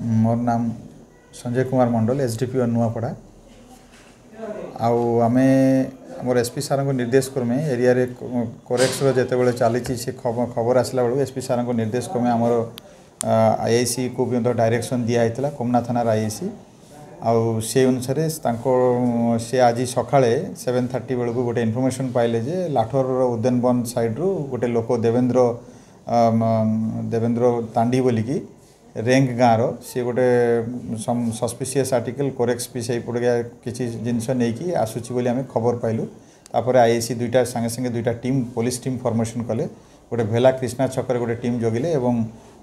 मोर नाम संजय कुमार मंडल एसडीपीओ नुआपड़ा आमे आमर एसपी सार को निर्देश क्रमे एरिया रे कोरेक्स जिते बड़े चली से खबर आसला बेलू एसपी सार को निर्देश क्रमे आमर आईआईसी को भी डायरेक्शन दिखाई कोमना थाना आईआईसी आउ से अनुसार से आज सकाळे 7:30 बेलू गोटे इनफॉरमेशन पाइले जे लाठोर उद्यानवन साइड रु गोटे लोक देवेंद्र तांडी बोलिकी रेंग गाँव सी गोटे सस्पिशियस आर्टिकल कोरेक्स पी से किसी जिनस नहीं आसूची बोली आम खबर पाइलु तापर आईआईसी दुईटा संगे संगे दुईटा टीम पुलिस टीम फॉर्मेशन कले गोटे भेला कृष्णा छक गोटे टीम जगिले एवं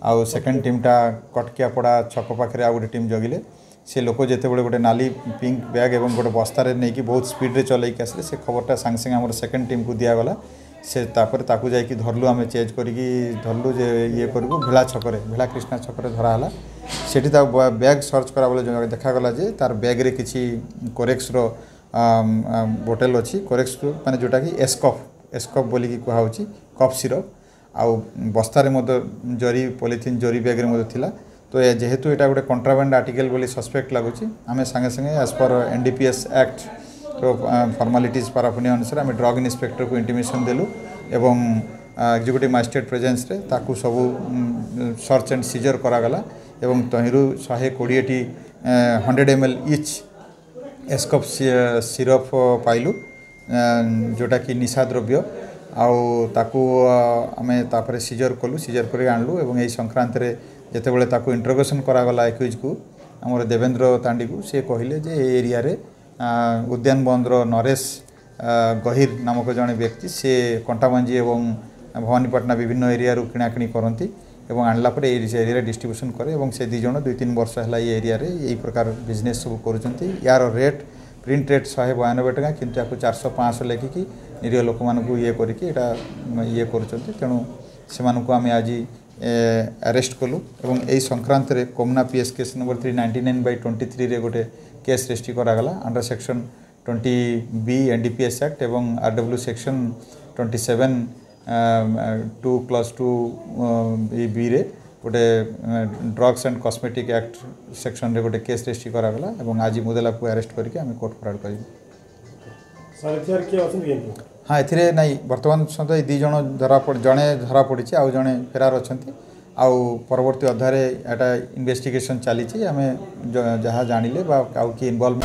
आउ सेकेंड टीमटा कटकियापड़ा छक पाखे आ गोटे टीम जगिले से लोक जिते बड़े गोटे नाली पिंक बैग एवं गोटे बस्तार नहीं बहुत स्पीड चलैक आसे से खबरटा सांगे सांगे आम सेकेंड टीम को दिगला से तापर ताकू जाकि धरलु आम चेज करिकी धरलु जे ये करू भेला छकरे भेला कृष्णा छकरे धराला सेठी बैग सर्च करा बेले देखागला जे तार बैग रे किछि कोरेक्स रो बोतल अच्छी कोरेक्स माने जोटा कि एस्कफ बोलिकी कहुच्छी कफ सिरप आउ बस्तार जरी पॉलिथिन जरी बैग रे थिला तो जेहेतु यहाँ गोटे कंट्राबांड आर्टिकल बोली सस्पेक्ट लगुच आम सांगे सांगे एज पर एनडीपीएस एक्ट तो फॉर्मालिटीज पाराफिनी अनुसार आम ड्रग इन्स्पेक्टर को इंटीमेशन देलु एवं एग्जीक्यूटिव मजिस्ट्रेट प्रेजेंस रे ताकू सबू सर्च एंड सीजर करागला एवं तहिरू 120 100 ml इच एस्कफ सिरप पाइलु जोटा कि निशा द्रव्य आउ ताकू आमे तापरे सीजर कलु सीजर कर आणलु एवं यही संक्रांत रे जेते बेले ताकू इंट्रोगेशन करागला एक्यूज को आमर देवेंद्र तांडी को से कहले जे एरिया रे उद्यान बंद्र नरेश गहिर नामक जड़े व्यक्ति से कंटाबांजी एवं भवानीपाटना विभिन्न एरिया किणाकिणी करती एवं आणला पर एरिया डिस्ट्रीब्यूशन करे एवं से दी जण 2-3 वर्ष है ये एरिया रे यही प्रकार बिजनेस सब करुँच यार रेट प्रिंट रेट 192 टका किंतु या 400-500 लेखिकी निरीह लोक मानू ये करके ये करूँ से आम आज अरेस्ट कलु एवं यही संक्रांत रे कोमना पीएस केस नंबर 399/23 रे गोटे केस रजिस्ट्री करागला under section 20B NDPS act एवं आरडब्ल्यू सेक्शन 27(2)(2) बी रे गोटे drugs and cosmetic act section रे गोटे केस रजिस्ट्री करागला एवं आज मुदेला को अरेस्ट करके आम कोर्ट फराड कर हाँ ए नहीं बर्तमान सहित 2 जन जड़े धरा पड़ी आउ जड़े फेरार अच्छा आउ परवर्ती अध्याय एटा इन्वेस्टिगेशन चली आम जहाँ जानिले आउ कि इनवॉल्व